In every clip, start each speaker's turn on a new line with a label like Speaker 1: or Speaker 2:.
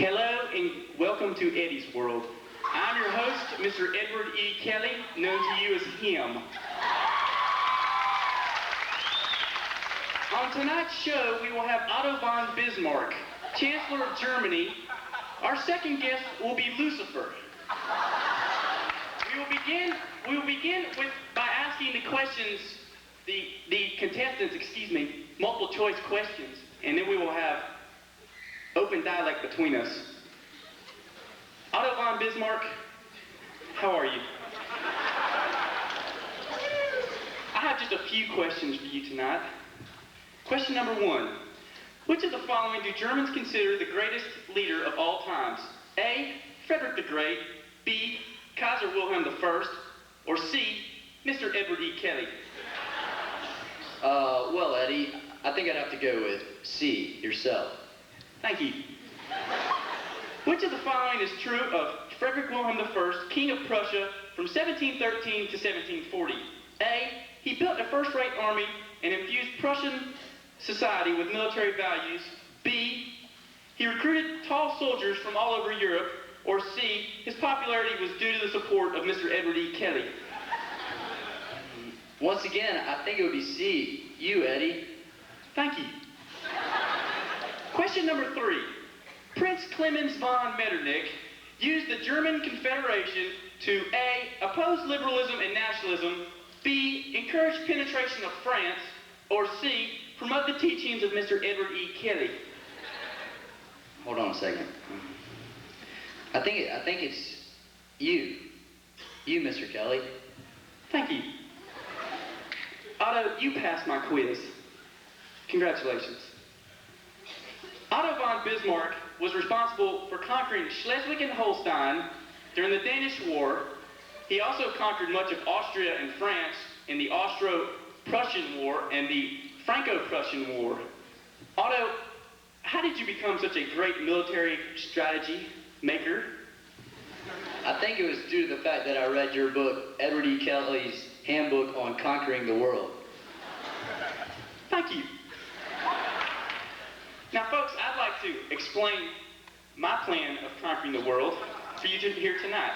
Speaker 1: Hello and welcome to Eddie's World. I'm your host, Mr. Edward E. Kelly, known to you as him. On tonight's show, we will have Otto von Bismarck, Chancellor of Germany. Our second guest will be Lucifer. We will begin by asking the contestants, multiple choice questions, and then we will have open dialect between us. Otto von Bismarck, how are you? I have just a few questions for you tonight. Question number 1. Which of the following do Germans consider the greatest leader of all times? A. Frederick the Great, B. Kaiser Wilhelm I, or C. Mr. Edward E. Kelly?
Speaker 2: Well, Eddie, I think I'd have to go with C, yourself.
Speaker 1: Thank you. Which of the following is true of Frederick Wilhelm I, King of Prussia, from 1713 to 1740? A. He built a first-rate army and infused Prussian society with military values. B. He recruited tall soldiers from all over Europe. Or C. His popularity was due to the support of Mr. Edward E. Kelly.
Speaker 2: Once again, I think it would be C. You, Eddie.
Speaker 1: Thank you. Question number 3. Prince Clemens von Metternich used the German Confederation to A. Oppose liberalism and nationalism, B. Encourage penetration of France, or C. Promote the teachings of Mr. Edward E. Kelly.
Speaker 2: Hold on a second. I think it's you. You, Mr. Kelly.
Speaker 1: Thank you. Otto, you passed my quiz. Congratulations. Otto von Bismarck was responsible for conquering Schleswig and Holstein during the Danish War. He also conquered much of Austria and France in the Austro-Prussian War and the Franco-Prussian War. Otto, how did you become such a great military strategy maker?
Speaker 2: I think it was due to the fact that I read your book, Edward E. Kelly's Handbook on Conquering the World.
Speaker 1: Thank you. Now, folks, I'd like to explain my plan of conquering the world for you to hear tonight.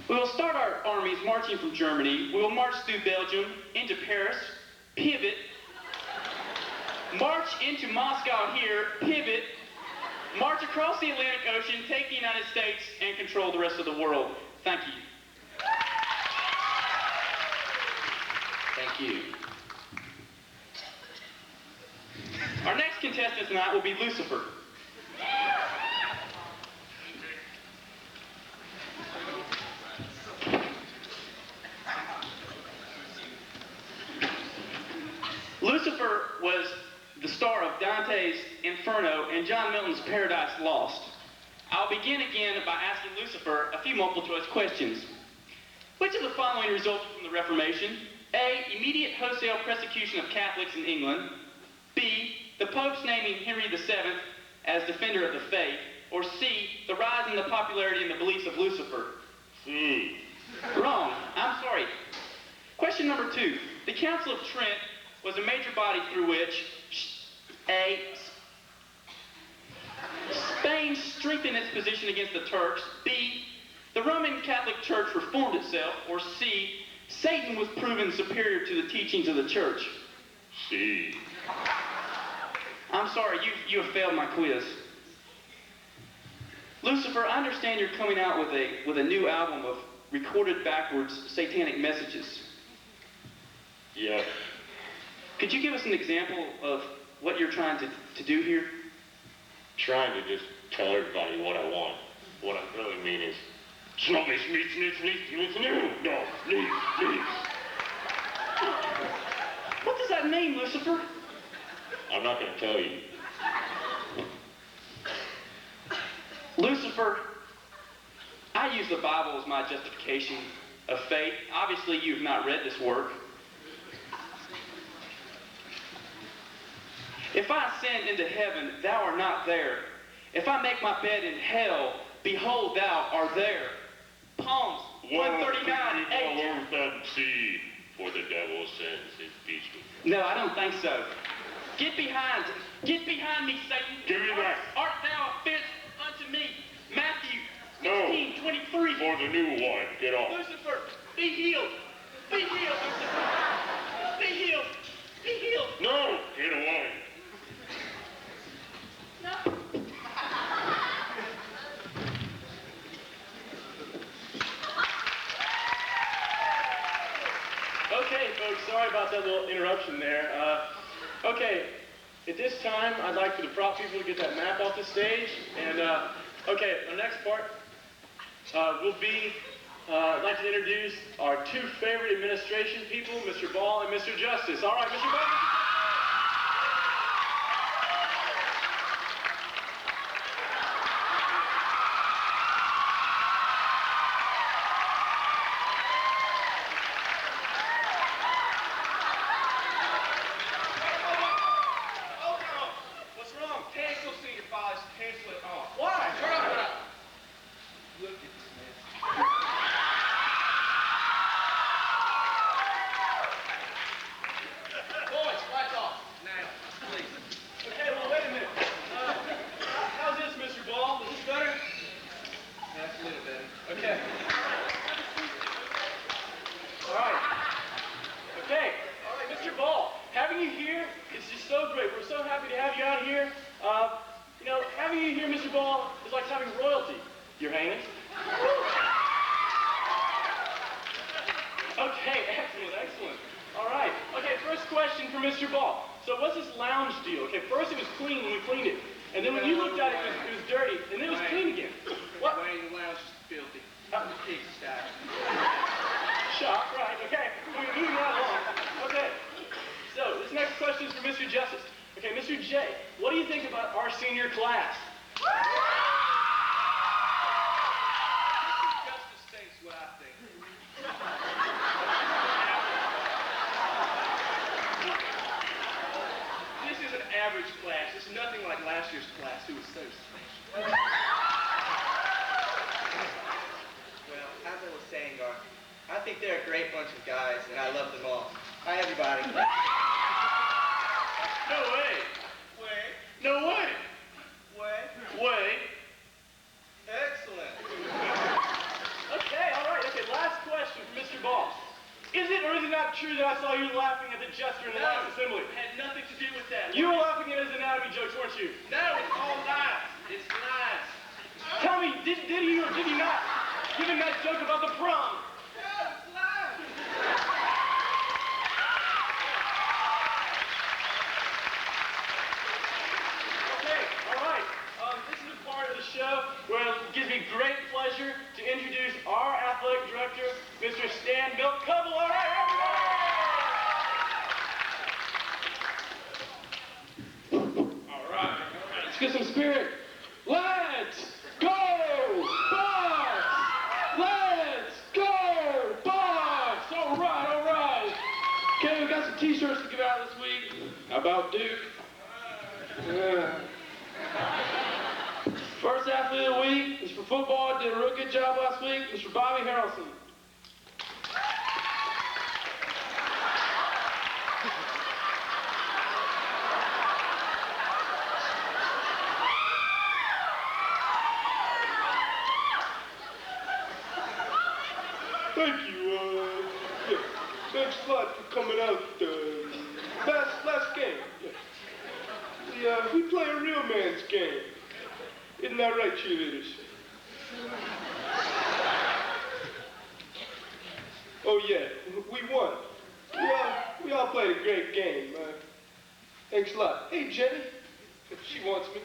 Speaker 1: We will start our armies marching from Germany. We will march through Belgium, into Paris, pivot, march into Moscow here, pivot, march across the Atlantic Ocean, take the United States, and control the rest of the world. Thank you.
Speaker 2: Thank you.
Speaker 1: Our next contestant tonight will be Lucifer. Lucifer was the star of Dante's Inferno and John Milton's Paradise Lost. I'll begin again by asking Lucifer a few multiple-choice questions. Which of the following resulted from the Reformation? A. Immediate wholesale persecution of Catholics in England. B. The Pope's naming Henry VII as defender of the faith. Or C. The rise in the popularity and the beliefs of Lucifer.
Speaker 3: C.
Speaker 1: Wrong. I'm sorry. Question number 2. The Council of Trent was a major body through which A. Spain strengthened its position against the Turks. B. The Roman Catholic Church reformed itself. Or C. Satan was proven superior to the teachings of the church.
Speaker 3: C.
Speaker 1: I'm sorry, you have failed my quiz. Lucifer, I understand you're coming out with a new album of recorded backwards satanic messages.
Speaker 3: Yeah.
Speaker 1: Could you give us an example of what you're trying to do here?
Speaker 3: Trying to just tell everybody what I want. What I really mean is, no, leave.
Speaker 1: What does that mean, Lucifer?
Speaker 3: I'm not going to tell you.
Speaker 1: Lucifer, I use the Bible as my justification of faith. Obviously, you've not read this work. If I ascend into heaven, thou art not there. If I make my bed in hell, behold, thou art there. Psalms 139:8.
Speaker 3: All over that sea. for the devil sends his beast with you.
Speaker 1: No, I don't think so. Get behind me, Satan.
Speaker 3: Give me that.
Speaker 1: Art thou a fence unto me? Matthew
Speaker 3: No.
Speaker 1: 16:23.
Speaker 3: For the new one, get off.
Speaker 1: Lucifer, be healed. Be healed, Lucifer. Be healed. Be healed.
Speaker 3: No, get away.
Speaker 1: No. Okay, folks, sorry about that little interruption there. Okay, at this time, I'd like for the prop people to get that map off the stage. And, okay, our next part will be, I'd like to introduce our two favorite administration people, Mr. Ball and Mr. Justice. All right, Mr. Ball. Get some spirit. Let's go, Bucks! Let's go, Bucks! All right. Okay, we got some t-shirts to give out this week about Duke. First athlete of the week is for football. Did a real good job last week. Mr. Bobby Harrelson.
Speaker 4: Thank you, yeah. Thanks a lot for coming out, last game. Yeah. We play a real man's game. Isn't that right, cheerleaders? Oh, yeah, we won. We all played a great game. Thanks a lot. Hey, Jenny, if she wants me.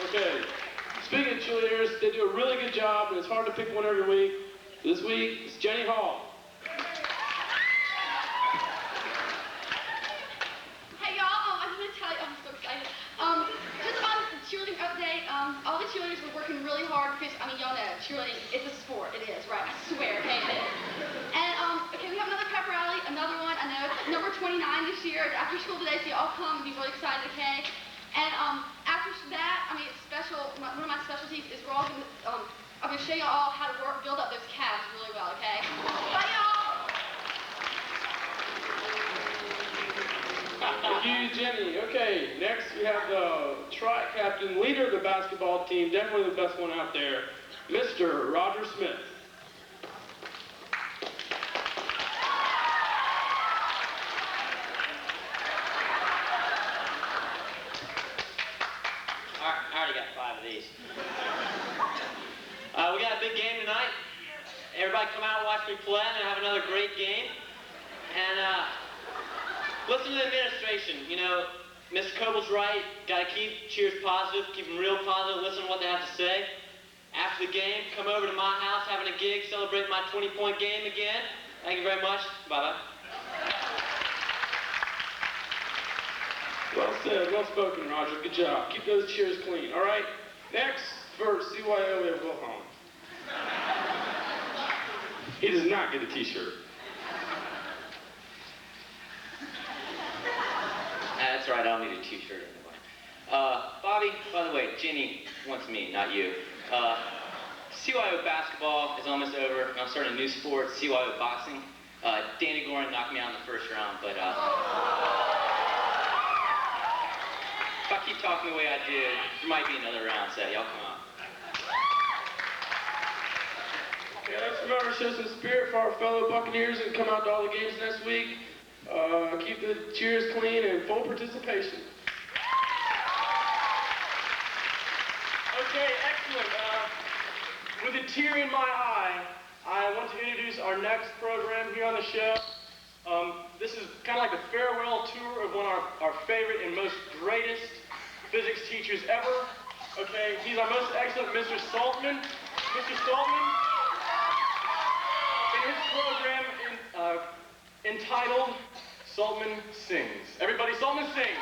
Speaker 1: Okay. Speaking of cheerleaders, they do a really good job, and it's hard to pick one every week. This week, it's Jenny Hall.
Speaker 5: Hey, y'all, I just want to tell you, I'm so excited. Just on the cheerleading update, all the cheerleaders were working really hard because, y'all know, cheerleading, it's a sport. It is, right? I swear, okay, it is. And, okay, we have another pep rally, another one, I know, number 29 this year. It's after school today, so y'all come and be really excited, okay? And, after that, it's special, one of my specialties is we're all going to, I'm going to show you all how to build up those calves really well, okay?
Speaker 4: have the tri-captain leader of the basketball team, definitely the best one out there, Mr. Roger Smith.
Speaker 6: I already got 5 of these. We got a big game tonight. Everybody come out and watch me play and have another great game. And listen to the administration. You know, Mr. Coble's right. Got to keep Cheers positive, keep them real positive, listen to what they have to say. After the game, come over to my house, having a gig, celebrate my 20-point game again. Thank you very much. Bye-bye.
Speaker 4: Well said, well spoken, Roger. Good job. Keep those cheers clean. All right. Next, for CYO, we have Will Holmes. He does not get a T-shirt.
Speaker 6: That's right, I don't need a T-shirt anyway. Bobby, by the way, Jenny wants me, not you. CYO basketball is almost over. I'm starting a new sport, CYO boxing. Danny Gorin knocked me out in the first round, but if I keep talking the way I did, there might be another round, so y'all come on.
Speaker 4: Yeah, let's remember to show some spirit for our fellow Buccaneers and come out to all the games next week. Keep the cheers clean and full participation. Okay, excellent. With a tear in my eye, I want to introduce our next program here on the show. This is kind of like a farewell tour of one of our favorite and most greatest physics teachers ever. Okay, he's our most excellent Mr. Saltman. Mr. Saltman, in his program entitled Saltman Sings. Everybody, Saltman Sings.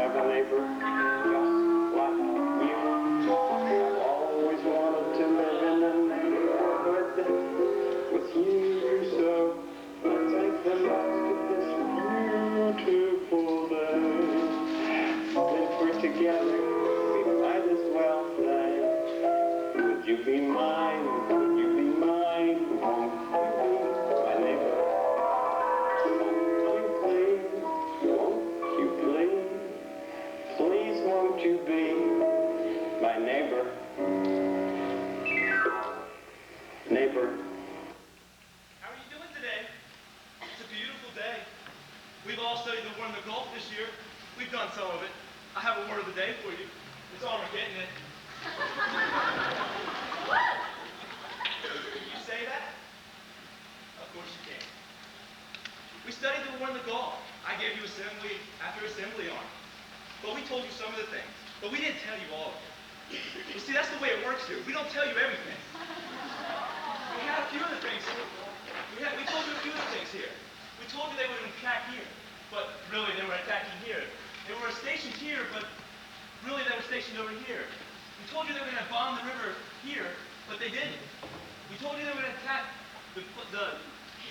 Speaker 7: have a neighbor just like you. I've always you be mine? Would you be mine? Won't you be my neighbor? Won't you please? Won't you please? Please won't you be my neighbor? Neighbor.
Speaker 8: How are you doing today? It's a beautiful day. We've all studied the word of golf this year. We've done some of it. I have a word of the day for you. It's all we're getting it. Can you say that? Of course you can. We studied the word of golf. I gave you assembly after assembly on it. But we told you some of the things. But we didn't tell you all of it. You see, that's the way it works here. We don't tell you everything. We had a few of the things. We told you a few of the things here. We told you they would attack here, but really they were attacking here. They were stationed here, but really they were stationed over here. We told you they were going to bomb the river here, but they didn't. We told you they were going to attack the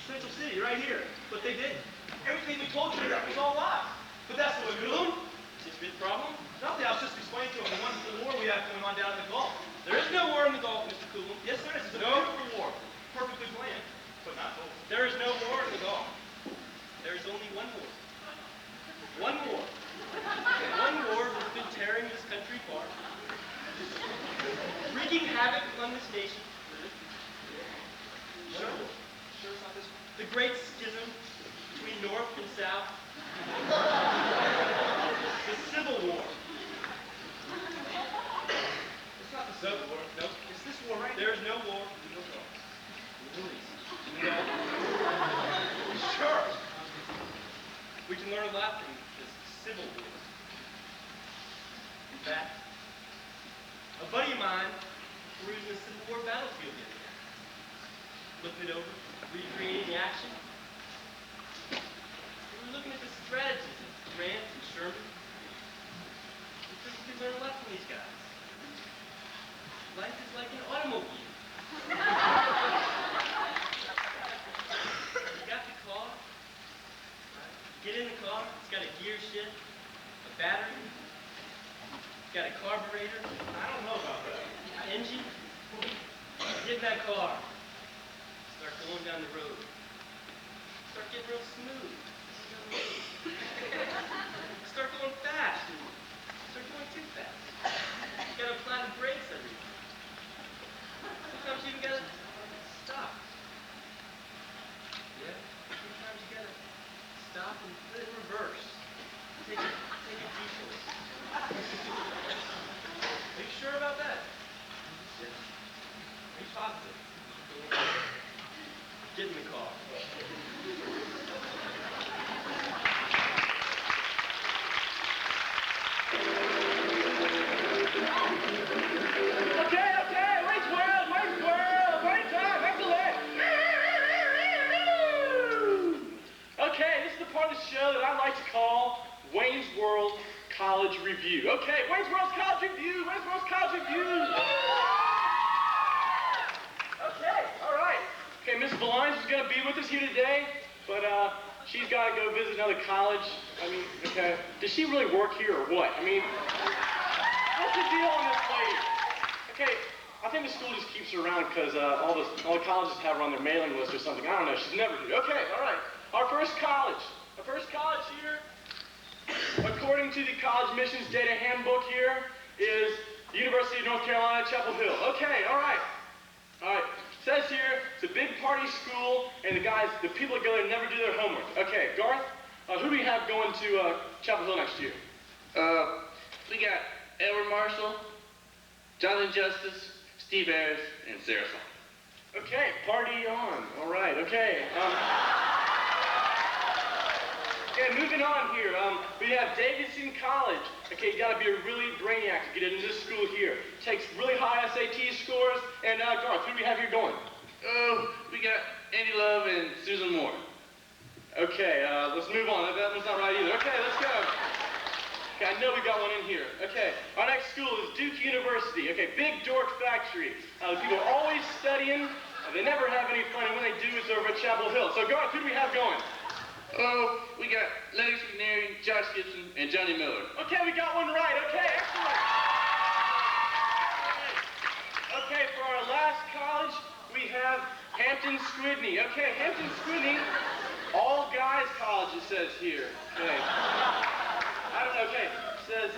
Speaker 8: central city right here, but they didn't. Everything we told you was all lies. But that's the way we do them. Is this a big problem? Nothing. I was just explaining to them the wonderful war we have going on down in the Gulf. There is no war in the Gulf, Mr. Coolum. Yes, there is. It's a beautiful war. Perfectly planned, but not over. There is no war in the Gulf. There is only one war. One war. One war that's been tearing this country apart, wreaking havoc among this nation. Sure it's not this one. The great schism between North and South. The Civil War. It's not the Civil War. No, it's this war right here. There is no war. No war. No. Sure. We can learn a lot from this Civil War. In fact, a buddy of mine perused the Civil War battlefield the other day. Looked it over, recreating the action. We were looking at the strategies of Grant and Sherman. We think we can learn a lot from these guys. Life is like an automobile. You got the car, right? Get in the car, it's got a gear shift, a battery, it's got a carburetor. I don't know about that. An engine. Get in that car. Start going down the road. Start getting real smooth. Start going fast. Start going too fast. You gotta apply the brakes everywhere. Sometimes you even gotta stop. Yeah? Sometimes you gotta stop and put it in reverse. Take a detour. Are you sure about that? Yeah. Are you positive? Get in the car.
Speaker 1: Okay, Wayne's World, Wayne's time, excellent. Okay, this is the part of the show that I like to call Wayne's World College Review. Okay, Wayne's World's College Review, Wayne's World's College Review. Okay, all right. Okay, Miss Valines is going to be with us here today, but she's got to go visit another college. I mean, okay, does she really work here or what? I mean, what's the deal on this lady? Okay, I think the school just keeps her around because all the colleges have her on their mailing list or something. I don't know, she's never here. Okay, all right. Our first college here, according to the College Missions Data Handbook here, is the University of North Carolina, Chapel Hill. Okay, all right. All right. It says here, it's a big party school, and the people that go there never do their homework. Okay, Garth, who do we have going to Chapel Hill next year?
Speaker 2: We got Edward Marshall, Jonathan Justice, Steve Ayers, and Sarah Song.
Speaker 1: Okay, party on. All right, okay. Okay, moving on here. We have Davidson College. Okay, you gotta be a really brainiac to get into this school here. Takes really high SAT scores. And Garth, who do we have here going?
Speaker 2: We got Andy Love and Susan Moore.
Speaker 1: Okay, let's move on. That one's not right either. Okay, let's go. Okay, I know we got one in here. Okay, our next school is Duke University. Okay, big dork factory. People are always studying. They never have any fun, and when they do, it's over at Chapel Hill. So Garth, who do we have going?
Speaker 2: We got Lennox McNary, Josh Gibson, and Johnny Miller.
Speaker 1: Okay, we got one right. Okay, excellent. Okay, for our college, we have Hampton Squidney. Okay, Hampton Squidney, all guys college, it says here. Okay. I don't know, okay. It says,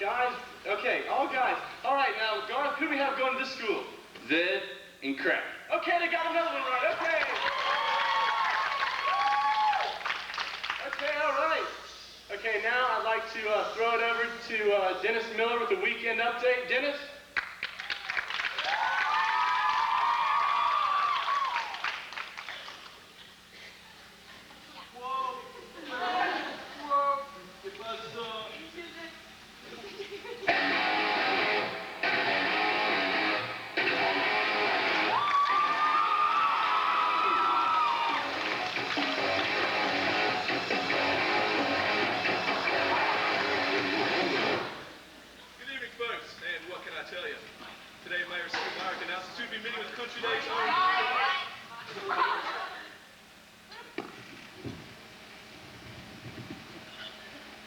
Speaker 1: guys, okay, all guys. All right, now, Garth, who do we have going to this school?
Speaker 9: Zed and Crack.
Speaker 1: Okay, they got another one right. Okay. Okay, all right. Okay, now I'd like to throw it over to Dennis Miller with the weekend update. Dennis?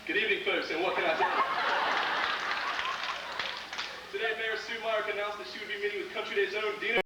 Speaker 1: Good evening, folks, and what can I tell you? Today, Mayor Sue Meyer announced that she would be meeting with Country Day's own Dina.